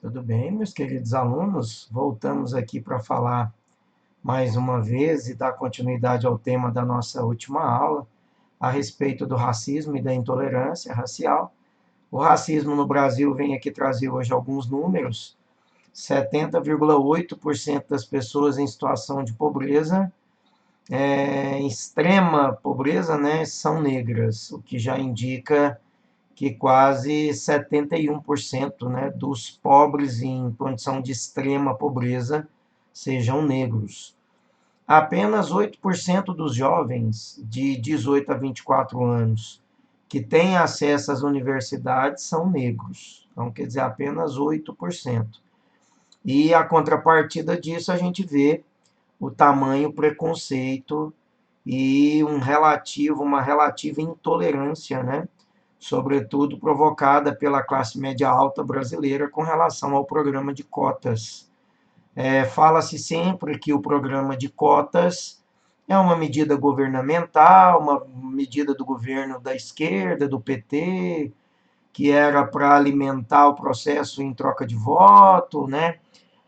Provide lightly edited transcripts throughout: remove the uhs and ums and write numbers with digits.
Tudo bem, meus queridos alunos? Voltamos aqui para falar mais uma vez e dar continuidade ao tema da nossa última aula a respeito do racismo e da intolerância racial. O racismo no Brasil vem aqui trazer hoje alguns números. 70,8% das pessoas em situação de pobreza, extrema pobreza, né, são negras, o que já indica que quase 71%, né, dos pobres em condição de extrema pobreza sejam negros. Apenas 8% dos jovens de 18 a 24 anos que têm acesso às universidades são negros. Então, quer dizer, apenas 8%. E a contrapartida disso a gente vê o tamanho preconceito e uma relativa intolerância, né? Sobretudo provocada pela classe média alta brasileira com relação ao programa de cotas. Fala-se sempre que o programa de cotas é uma medida governamental, uma medida do governo da esquerda, do PT, que era para alimentar o processo em troca de voto, né?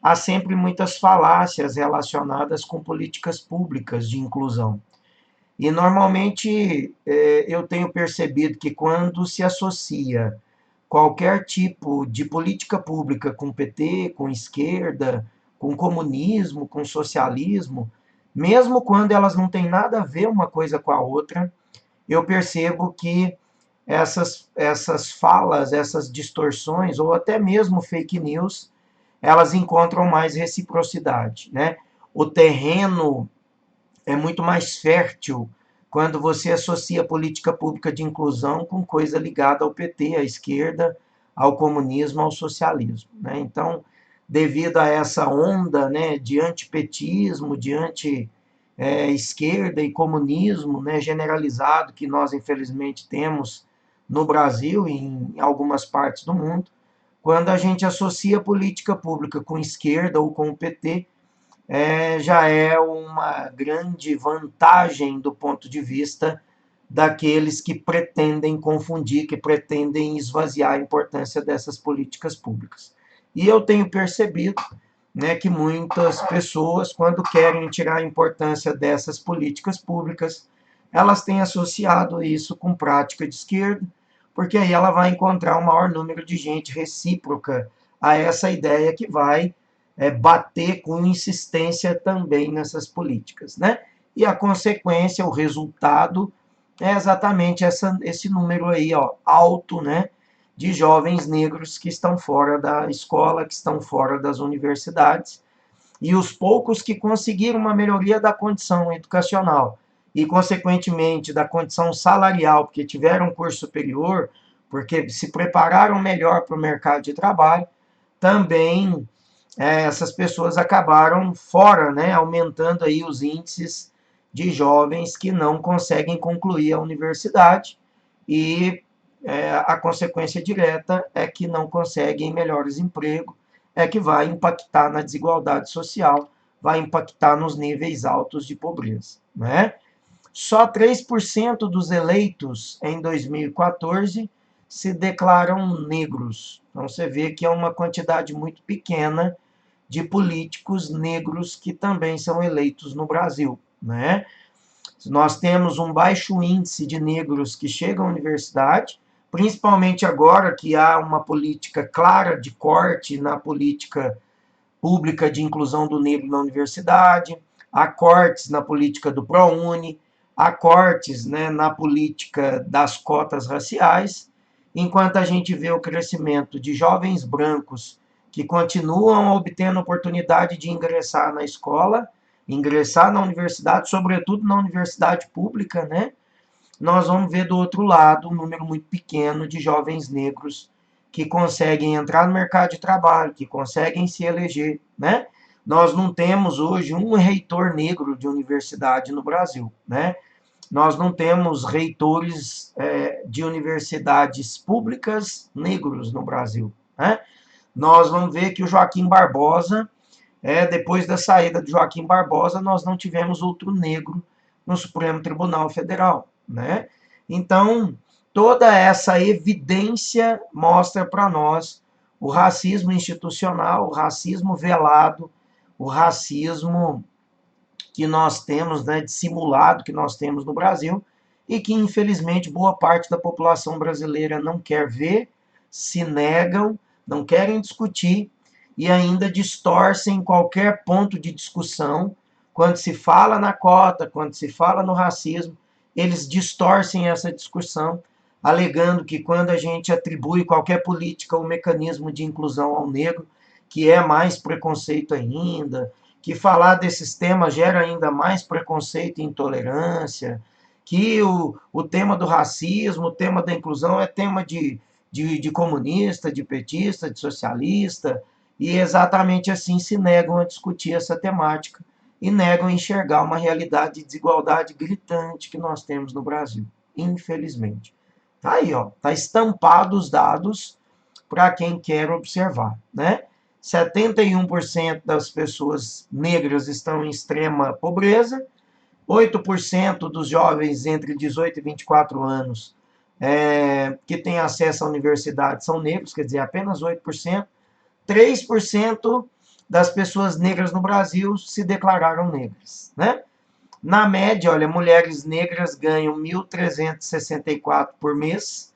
Há sempre muitas falácias relacionadas com políticas públicas de inclusão. E normalmente eu tenho percebido que quando se associa qualquer tipo de política pública com PT, com esquerda, com comunismo, com socialismo, mesmo quando elas não têm nada a ver uma coisa com a outra, eu percebo que essas falas, essas distorções, ou até mesmo fake news, elas encontram mais reciprocidade, né? O terreno é muito mais fértil quando você associa política pública de inclusão com coisa ligada ao PT, à esquerda, ao comunismo, ao socialismo, né? Então, devido a essa onda, né, de antipetismo, de anti-esquerda e comunismo, né, generalizado que nós infelizmente temos no Brasil e em algumas partes do mundo, quando a gente associa política pública com esquerda ou com o PT, já é uma grande vantagem do ponto de vista daqueles que pretendem confundir, que pretendem esvaziar a importância dessas políticas públicas. E eu tenho percebido, né, que muitas pessoas, quando querem tirar a importância dessas políticas públicas, elas têm associado isso com prática de esquerda, porque aí ela vai encontrar um maior número de gente recíproca a essa ideia que vai bater com insistência também nessas políticas, né? E a consequência, o resultado, é exatamente esse número aí, ó, alto, né, de jovens negros que estão fora da escola, que estão fora das universidades, e os poucos que conseguiram uma melhoria da condição educacional e, consequentemente, da condição salarial, porque tiveram um curso superior, porque se prepararam melhor para o mercado de trabalho, também essas pessoas acabaram fora, né, aumentando aí os índices de jovens que não conseguem concluir a universidade e a consequência direta é que não conseguem melhores empregos, é que vai impactar na desigualdade social, vai impactar nos níveis altos de pobreza, né? Só 3% dos eleitos em 2014 se declaram negros. Então você vê que é uma quantidade muito pequena de políticos negros que também são eleitos no Brasil, né? Nós temos um baixo índice de negros que chegam à universidade, principalmente agora que há uma política clara de corte na política pública de inclusão do negro na universidade, há cortes na política do ProUni, há cortes, né, na política das cotas raciais, enquanto a gente vê o crescimento de jovens brancos que continuam obtendo oportunidade de ingressar na escola, ingressar na universidade, sobretudo na universidade pública, né? Nós vamos ver do outro lado um número muito pequeno de jovens negros que conseguem entrar no mercado de trabalho, que conseguem se eleger, né? Nós não temos hoje um reitor negro de universidade no Brasil, né? Nós não temos reitores de universidades públicas negros no Brasil, né? Nós vamos ver que o Joaquim Barbosa, depois da saída de Joaquim Barbosa, nós não tivemos outro negro no Supremo Tribunal Federal, né? Então, toda essa evidência mostra para nós o racismo institucional, o racismo velado, o racismo que nós temos, né, dissimulado que nós temos no Brasil, e que infelizmente boa parte da população brasileira não quer ver, se negam, não querem discutir e ainda distorcem qualquer ponto de discussão. Quando se fala na cota, quando se fala no racismo, eles distorcem essa discussão, alegando que quando a gente atribui qualquer política ou mecanismo de inclusão ao negro, que é mais preconceito ainda, que falar desses temas gera ainda mais preconceito e intolerância, que o tema do racismo, o tema da inclusão é tema de comunista, de petista, de socialista, e exatamente assim se negam a discutir essa temática e negam a enxergar uma realidade de desigualdade gritante que nós temos no Brasil, infelizmente. Tá aí, ó, tá estampado os dados para quem quer observar, né? 71% das pessoas negras estão em extrema pobreza, 8% dos jovens entre 18 e 24 anos que têm acesso à universidade são negros, quer dizer, apenas 8%. 3% das pessoas negras no Brasil se declararam negras, né? Na média, olha, mulheres negras ganham 1.364 por mês.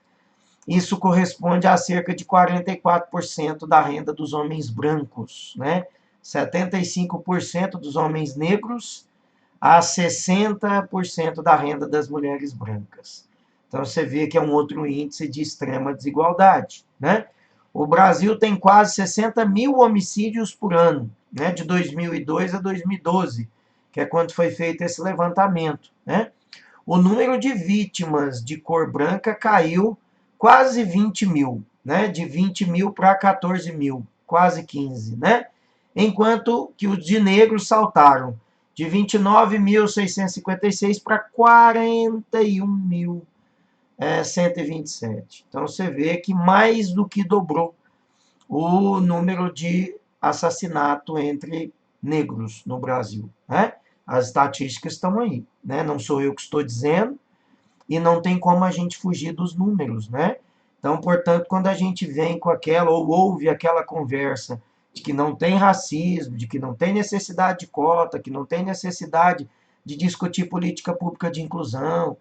Isso corresponde a cerca de 44% da renda dos homens brancos, né? 75% dos homens negros a 60% da renda das mulheres brancas. Então você vê que é um outro índice de extrema desigualdade, né? O Brasil tem quase 60 mil homicídios por ano, né? De 2002 a 2012, que é quando foi feito esse levantamento, né? O número de vítimas de cor branca caiu quase 20 mil, né? De 20 mil para 14 mil, quase 15, né? Enquanto que os de negros saltaram de 29.656 para 41.127. Então você vê que mais do que dobrou o número de assassinato entre negros no Brasil, né? As estatísticas estão aí, né? Não sou eu que estou dizendo, e não tem como a gente fugir dos números, né? Então, portanto, quando a gente vem com aquela, ou ouve aquela conversa de que não tem racismo, de que não tem necessidade de cota, que não tem necessidade de discutir política pública de inclusão,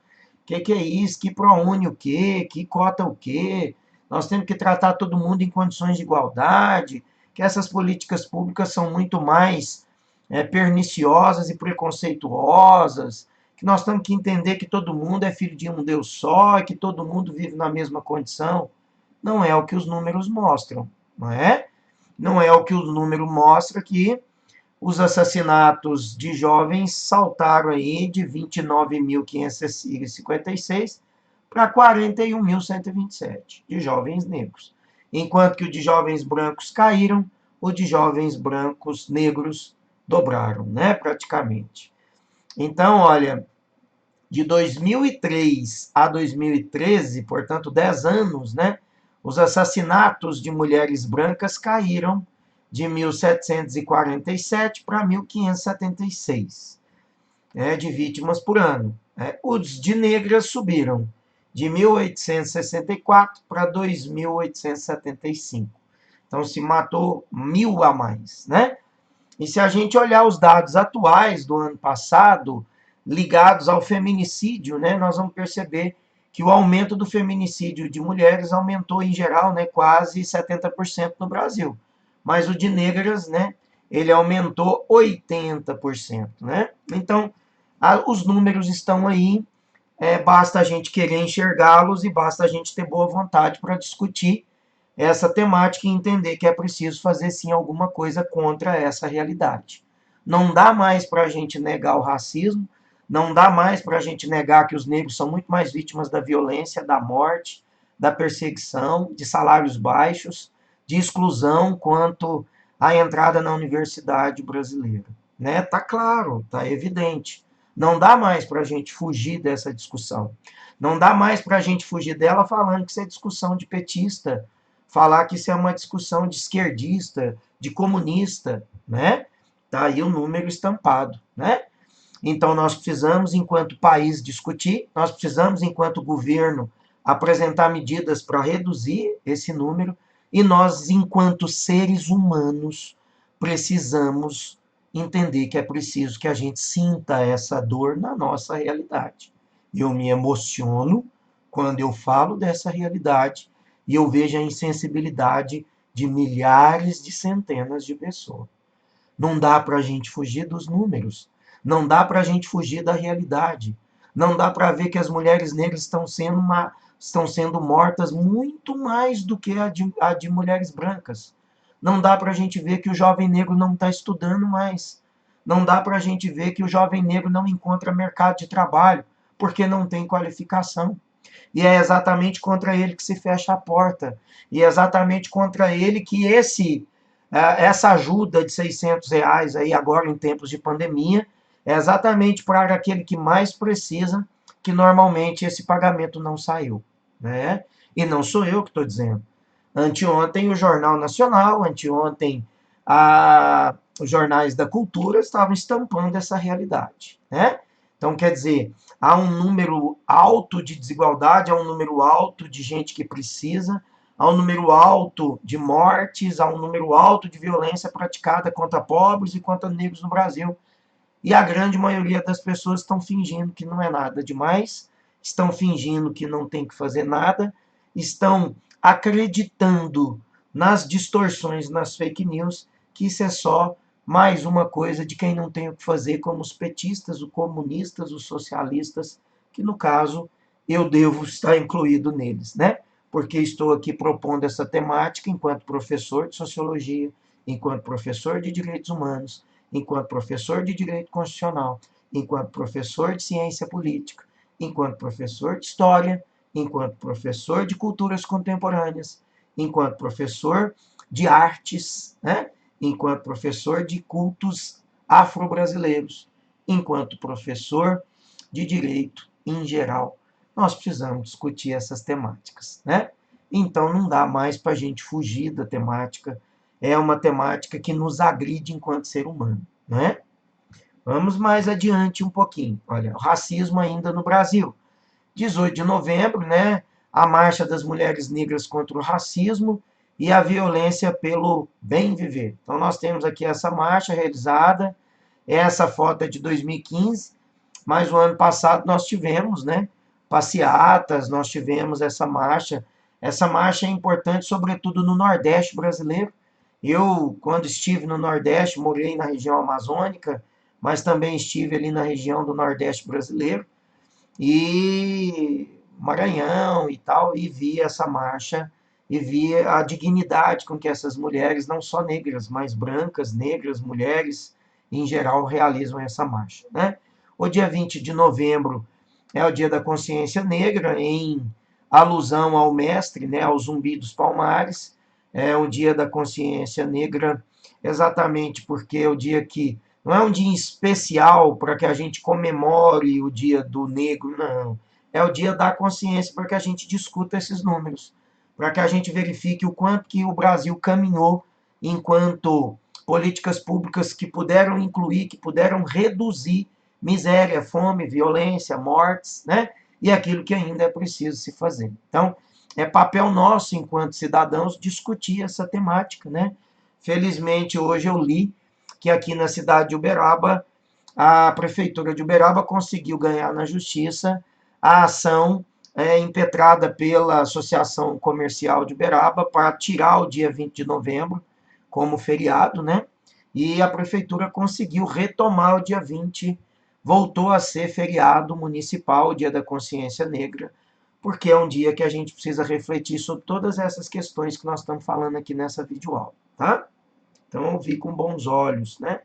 que é isso, que ProUni o quê, que cota o quê, nós temos que tratar todo mundo em condições de igualdade, que essas políticas públicas são muito mais perniciosas e preconceituosas, que nós temos que entender que todo mundo é filho de um Deus só, e que todo mundo vive na mesma condição. Não é o que os números mostram, não é? Não é o que o número mostra que os assassinatos de jovens saltaram aí de 29.556 para 41.127 de jovens negros. Enquanto que o de jovens brancos caíram, o de jovens brancos negros dobraram, né, praticamente. Então, olha, de 2003 a 2013, portanto, 10 anos, né, os assassinatos de mulheres brancas caíram de 1.747 para 1.576, de vítimas por ano. Os de negras subiram de 1.864 para 2.875. Então, se matou 1.000 a mais, né? E se a gente olhar os dados atuais do ano passado, ligados ao feminicídio, né, nós vamos perceber que o aumento do feminicídio de mulheres aumentou em geral, né, quase 70% no Brasil. Mas o de negras, né, ele aumentou 80%, né? Então, os números estão aí, basta a gente querer enxergá-los e basta a gente ter boa vontade para discutir essa temática e entender que é preciso fazer sim alguma coisa contra essa realidade. Não dá mais para a gente negar o racismo, não dá mais para a gente negar que os negros são muito mais vítimas da violência, da morte, da perseguição, de salários baixos, de exclusão quanto à entrada na universidade brasileira. Né? Tá claro, tá evidente. Não dá mais para a gente fugir dessa discussão. Não dá mais para a gente fugir dela falando que isso é discussão de petista, falar que isso é uma discussão de esquerdista, de comunista, né? Tá aí o número estampado, né? Então nós precisamos, enquanto país, discutir, nós precisamos, enquanto governo, apresentar medidas para reduzir esse número, E nós, enquanto seres humanos, precisamos entender que é preciso que a gente sinta essa dor na nossa realidade. Eu me emociono quando eu falo dessa realidade e eu vejo a insensibilidade de milhares de centenas de pessoas. Não dá para a gente fugir dos números. Não dá para a gente fugir da realidade. Não dá para ver que as mulheres negras estão sendo mortas muito mais do que a de mulheres brancas. Não dá para a gente ver que o jovem negro não está estudando mais. Não dá para a gente ver que o jovem negro não encontra mercado de trabalho porque não tem qualificação. E é exatamente contra ele que se fecha a porta. E é exatamente contra ele que essa ajuda de R$ 600 aí agora em tempos de pandemia é exatamente para aquele que mais precisa, que normalmente esse pagamento não saiu, né? E não sou eu que estou dizendo. Anteontem o Jornal Nacional, anteontem os jornais da cultura estavam estampando essa realidade, né? Então, quer dizer, há um número alto de desigualdade, há um número alto de gente que precisa, há um número alto de mortes, há um número alto de violência praticada contra pobres e contra negros no Brasil. E a grande maioria das pessoas estão fingindo que não é nada demais, estão fingindo que não tem que fazer nada, estão acreditando nas distorções, nas fake news, que isso é só mais uma coisa de quem não tem o que fazer, como os petistas, os comunistas, os socialistas, que no caso eu devo estar incluído neles, né? Porque estou aqui propondo essa temática enquanto professor de sociologia, enquanto professor de direitos humanos, enquanto professor de direito constitucional, enquanto professor de ciência política, enquanto professor de história, enquanto professor de culturas contemporâneas, enquanto professor de artes, né? Enquanto professor de cultos afro-brasileiros, enquanto professor de direito em geral. Nós precisamos discutir essas temáticas, né? Então não dá mais para a gente fugir da temática. É uma temática que nos agride enquanto ser humano, né? Vamos mais adiante um pouquinho. Olha, o racismo ainda no Brasil. 18 de novembro, né? A Marcha das Mulheres Negras contra o Racismo e a Violência pelo Bem Viver. Então, nós temos aqui essa marcha realizada. Essa foto é de 2015, mas o ano passado nós tivemos, né? Passeatas, nós tivemos essa marcha. Essa marcha é importante, sobretudo no Nordeste brasileiro. Eu, quando estive no Nordeste, morei na região amazônica, mas também estive ali na região do Nordeste brasileiro e Maranhão e tal, e vi essa marcha e vi a dignidade com que essas mulheres, não só negras, mas brancas, negras, mulheres, em geral, realizam essa marcha, né? O dia 20 de novembro é o dia da consciência negra, em alusão ao mestre, né, ao Zumbi dos Palmares. É o dia da consciência negra exatamente porque é o dia que não é um dia especial para que a gente comemore o dia do negro, não. É o dia da consciência para que a gente discuta esses números, para que a gente verifique o quanto que o Brasil caminhou enquanto políticas públicas que puderam incluir, que puderam reduzir miséria, fome, violência, mortes, né? E aquilo que ainda é preciso se fazer. Então, é papel nosso, enquanto cidadãos, discutir essa temática, né? Felizmente, hoje eu li que aqui na cidade de Uberaba, a prefeitura de Uberaba conseguiu ganhar na justiça a ação impetrada pela Associação Comercial de Uberaba para tirar o dia 20 de novembro como feriado, né? E a prefeitura conseguiu retomar o dia 20, voltou a ser feriado municipal, o Dia da Consciência Negra, porque é um dia que a gente precisa refletir sobre todas essas questões que nós estamos falando aqui nessa videoaula, tá? Então, eu vi com bons olhos, né?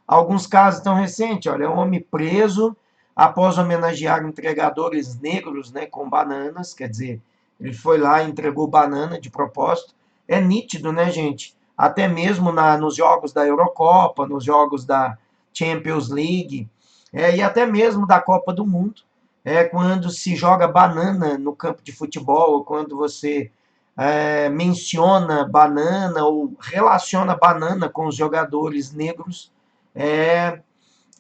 Alguns casos tão recentes, olha, um homem preso após homenagear entregadores negros, né, com bananas, quer dizer, ele foi lá e entregou banana de propósito. É nítido, né, gente? Até mesmo nos jogos da Eurocopa, nos jogos da Champions League, e até mesmo da Copa do Mundo, quando se joga banana no campo de futebol, ou quando você menciona banana ou relaciona banana com os jogadores negros, é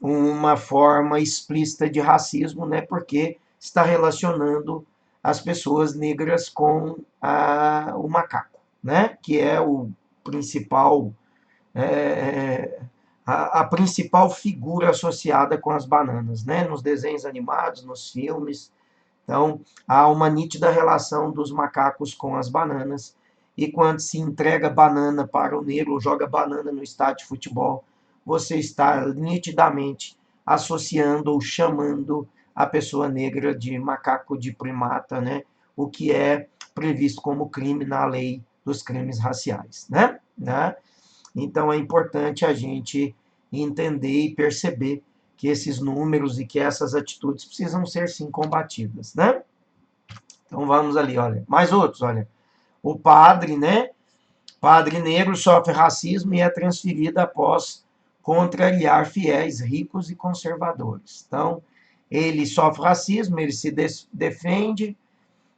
uma forma explícita de racismo, né, porque está relacionando as pessoas negras com o macaco, né, que é o principal, é, a principal figura associada com as bananas, né, nos desenhos animados, nos filmes. Então, há uma nítida relação dos macacos com as bananas, e quando se entrega banana para o negro, ou joga banana no estádio de futebol, você está nitidamente associando ou chamando a pessoa negra de macaco de primata, né? O que é previsto como crime na lei dos crimes raciais, né? Então é importante a gente entender e perceber que esses números e que essas atitudes precisam ser sim combatidas, né? Então vamos ali, olha, mais outros, olha. O padre, né? Padre negro sofre racismo e é transferido após contrariar fiéis ricos e conservadores. Então, ele sofre racismo, ele se defende,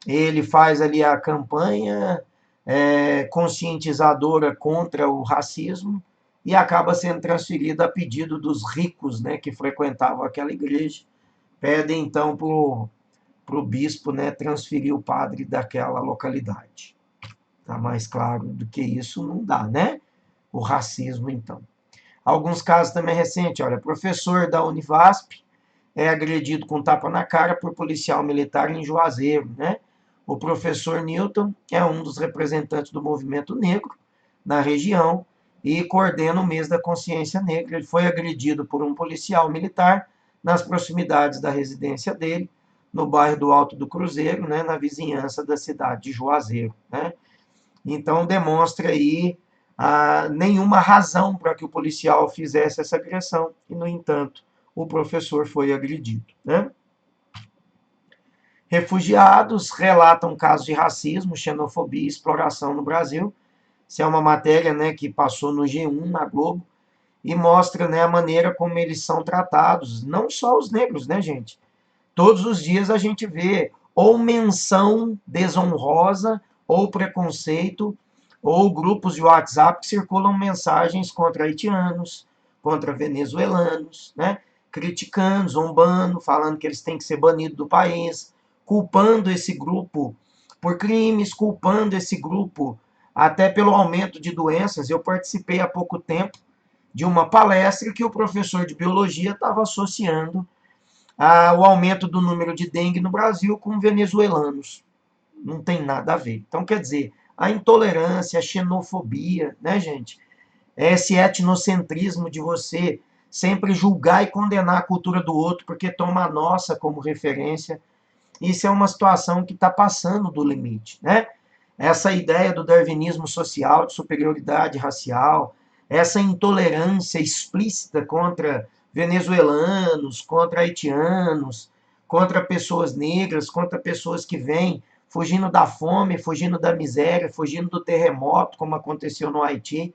ele faz ali a campanha conscientizadora contra o racismo e acaba sendo transferido a pedido dos ricos, né, que frequentavam aquela igreja. Pedem então para o bispo, né, transferir o padre daquela localidade. Tá mais claro do que isso não dá, né? O racismo, então. Alguns casos também recentes, olha, professor da Univasp é agredido com tapa na cara por policial militar em Juazeiro, né? O professor Newton é um dos representantes do movimento negro na região e coordena o mês da consciência negra. Ele foi agredido por um policial militar nas proximidades da residência dele, no bairro do Alto do Cruzeiro, né, na vizinhança da cidade de Juazeiro, né? Então demonstra aí nenhuma razão para que o policial fizesse essa agressão e, no entanto, o professor foi agredido, né? Refugiados relatam casos de racismo, xenofobia e exploração no Brasil. Isso é uma matéria, né, que passou no G1, na Globo, e mostra, né, a maneira como eles são tratados, não só os negros, né, gente? Todos os dias a gente vê ou menção desonrosa, ou preconceito, ou grupos de WhatsApp que circulam mensagens contra haitianos, contra venezuelanos, né? Criticando, zombando, falando que eles têm que ser banidos do país, culpando esse grupo por crimes, culpando esse grupo até pelo aumento de doenças. Eu participei há pouco tempo de uma palestra que o professor de biologia estava associando o aumento do número de dengue no Brasil com venezuelanos. Não tem nada a ver. Então, quer dizer, a intolerância, a xenofobia, né, gente? Esse etnocentrismo de você sempre julgar e condenar a cultura do outro porque toma a nossa como referência. Isso é uma situação que está passando do limite, né? Essa ideia do darwinismo social, de superioridade racial, essa intolerância explícita contra venezuelanos, contra haitianos, contra pessoas negras, contra pessoas que vêm fugindo da fome, fugindo da miséria, fugindo do terremoto, como aconteceu no Haiti,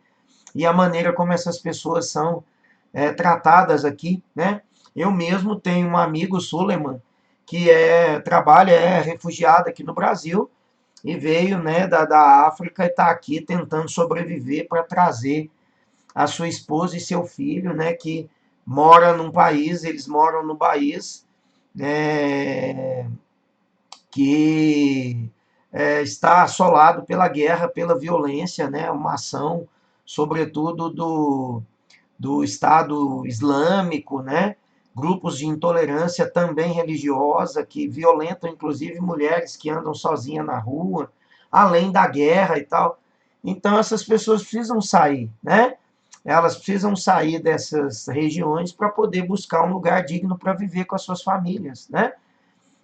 e a maneira como essas pessoas são tratadas aqui, né? Eu mesmo tenho um amigo, Suleiman, que trabalha, é refugiado aqui no Brasil, e veio, né, da África e está aqui tentando sobreviver para trazer a sua esposa e seu filho, né, que mora num país, eles moram no país que está assolado pela guerra, pela violência, né, uma ação, sobretudo do Estado Islâmico, né, grupos de intolerância também religiosa que violentam inclusive mulheres que andam sozinhas na rua, além da guerra e tal. Então essas pessoas precisam sair, né? Elas precisam sair dessas regiões para poder buscar um lugar digno para viver com as suas famílias, né?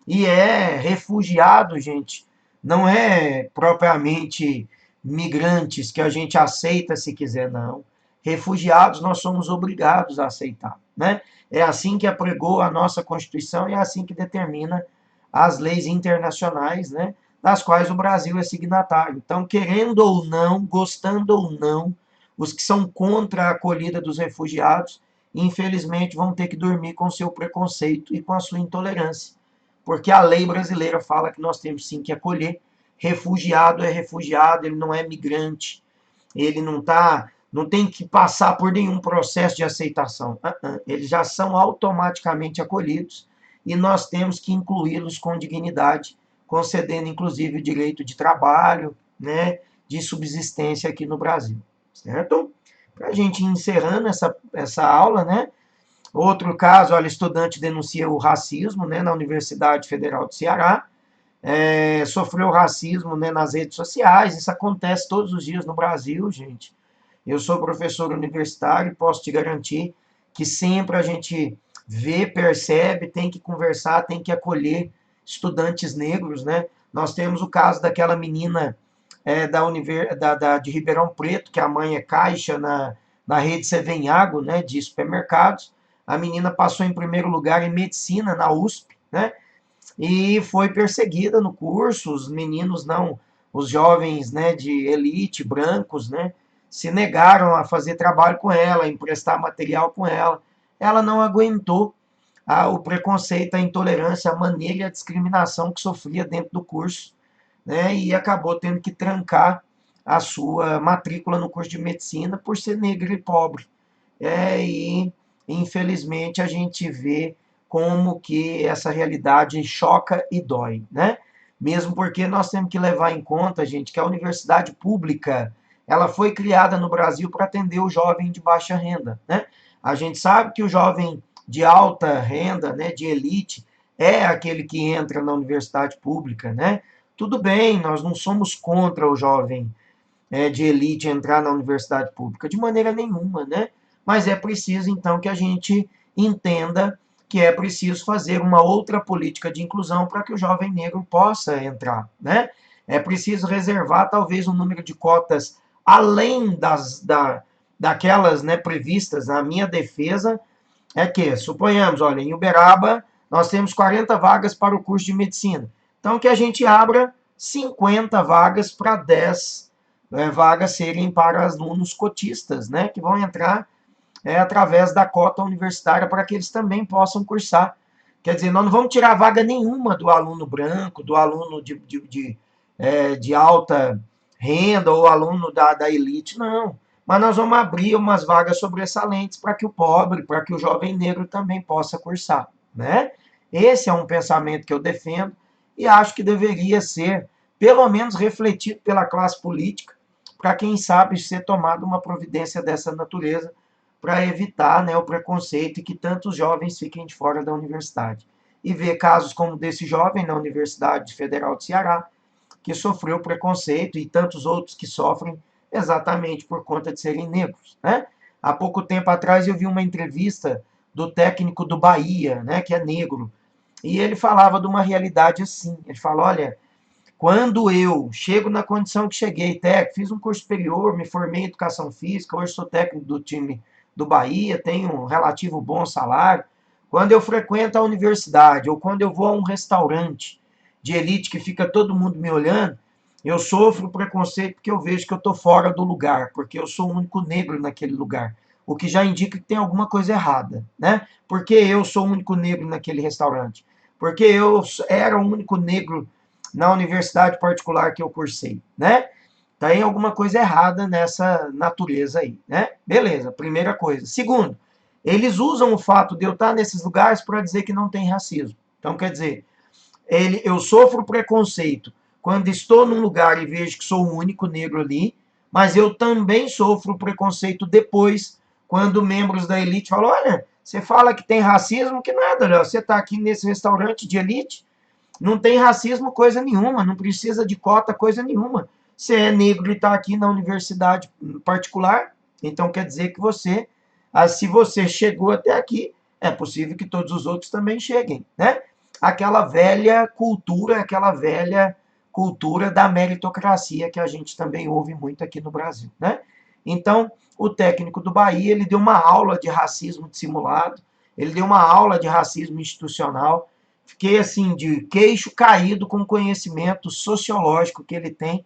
E refugiado, gente, não é propriamente migrantes que a gente aceita se quiser, não. Refugiados nós somos obrigados a aceitar, né? É assim que apregou a nossa Constituição e é assim que determina as leis internacionais, né? Das quais o Brasil é signatário. Então, querendo ou não, gostando ou não, os que são contra a acolhida dos refugiados, infelizmente, vão ter que dormir com o seu preconceito e com a sua intolerância, porque a lei brasileira fala que nós temos sim que acolher. Refugiado é refugiado, ele não é migrante, ele não tem que passar por nenhum processo de aceitação. Eles já são automaticamente acolhidos e nós temos que incluí-los com dignidade, concedendo inclusive o direito de trabalho, né, de subsistência aqui no Brasil, certo? Para a gente ir encerrando essa aula, né? Outro caso, olha, estudante denuncia o racismo, né, na Universidade Federal do Ceará, sofreu racismo, né, nas redes sociais, isso acontece todos os dias no Brasil, gente. Eu sou professor universitário e posso te garantir que sempre a gente vê, percebe, tem que conversar, tem que acolher estudantes negros, né? Nós temos o caso daquela menina de Ribeirão Preto, que a mãe é caixa na rede Sevenhago, né, de supermercados. A menina passou em primeiro lugar em medicina na USP, né? E foi perseguida no curso, os meninos não, os jovens, né, de elite, brancos, né, se negaram a fazer trabalho com ela, a emprestar material com ela. Ela não aguentou o preconceito, a intolerância, a maneira e a discriminação que sofria dentro do curso, né, e acabou tendo que trancar a sua matrícula no curso de medicina por ser negra e pobre. E infelizmente a gente vê como que essa realidade choca e dói, né? Mesmo porque nós temos que levar em conta, gente, que a universidade pública, ela foi criada no Brasil para atender o jovem de baixa renda, né? A gente sabe que o jovem de alta renda, né, de elite, é aquele que entra na universidade pública, né? Tudo bem, nós não somos contra o jovem de elite entrar na universidade pública, de maneira nenhuma, né? Mas é preciso, então, que a gente entenda que é preciso fazer uma outra política de inclusão para que o jovem negro possa entrar, né? É preciso reservar, talvez, um número de cotas além daquelas, né, previstas. A minha defesa é que, suponhamos, olha, em Uberaba, nós temos 40 vagas para o curso de medicina. Então, que a gente abra 50 vagas para 10 vagas serem para alunos cotistas, né, que vão entrar através da cota universitária para que eles também possam cursar. Quer dizer, nós não vamos tirar vaga nenhuma do aluno branco, do aluno de alta renda ou aluno da elite, não. Mas nós vamos abrir umas vagas sobressalentes para que o pobre, para que o jovem negro também possa cursar, né? Esse é um pensamento que eu defendo e acho que deveria ser, pelo menos, refletido pela classe política, para quem sabe ser tomada uma providência dessa natureza para evitar, né, o preconceito e que tantos jovens fiquem de fora da universidade. E ver casos como desse jovem na Universidade Federal do Ceará, que sofreu preconceito e tantos outros que sofrem exatamente por conta de serem negros, né? Há pouco tempo atrás eu vi uma entrevista do técnico do Bahia, né, que é negro, e ele falava de uma realidade assim. Ele fala, olha, quando eu chego na condição que cheguei, técnico, fiz um curso superior, me formei em educação física, hoje sou técnico do time do Bahia, tenho um relativo bom salário. Quando eu frequento a universidade ou quando eu vou a um restaurante de elite que fica todo mundo me olhando, eu sofro preconceito porque eu vejo que eu estou fora do lugar, porque eu sou o único negro naquele lugar. O que já indica que tem alguma coisa errada, né? Porque eu sou o único negro naquele restaurante. Porque eu era o único negro na universidade particular que eu cursei, né? Tem alguma coisa errada nessa natureza aí, né? Beleza, primeira coisa. Segundo, eles usam o fato de eu estar nesses lugares para dizer que não tem racismo. Então, quer dizer, eu sofro preconceito quando estou num lugar e vejo que sou o único negro ali, mas eu também sofro preconceito depois, quando membros da elite falam, olha, você fala que tem racismo, que nada, Léo, você está aqui nesse restaurante de elite, não tem racismo coisa nenhuma, não precisa de cota coisa nenhuma. Você é negro e está aqui na universidade particular, então quer dizer que você, se você chegou até aqui, é possível que todos os outros também cheguem, né? Aquela velha cultura da meritocracia que a gente também ouve muito aqui no Brasil, né? Então, o técnico do Bahia, ele deu uma aula de racismo dissimulado, ele deu uma aula de racismo institucional, fiquei assim de queixo caído com o conhecimento sociológico que ele tem.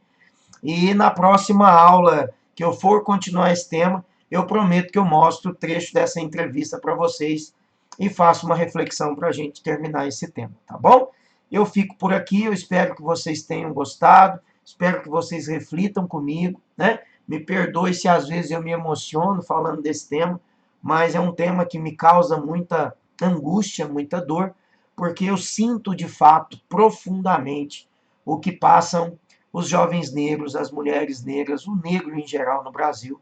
E na próxima aula que eu for continuar esse tema, eu prometo que eu mostro o trecho dessa entrevista para vocês e faço uma reflexão para a gente terminar esse tema, tá bom? Eu fico por aqui, eu espero que vocês tenham gostado, espero que vocês reflitam comigo, né? Me perdoe se às vezes eu me emociono falando desse tema, mas é um tema que me causa muita angústia, muita dor, porque eu sinto de fato profundamente o que passam os jovens negros, as mulheres negras, o negro em geral no Brasil,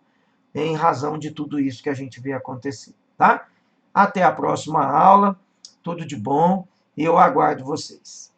em razão de tudo isso que a gente vê acontecer, tá? Até a próxima aula, tudo de bom, e eu aguardo vocês.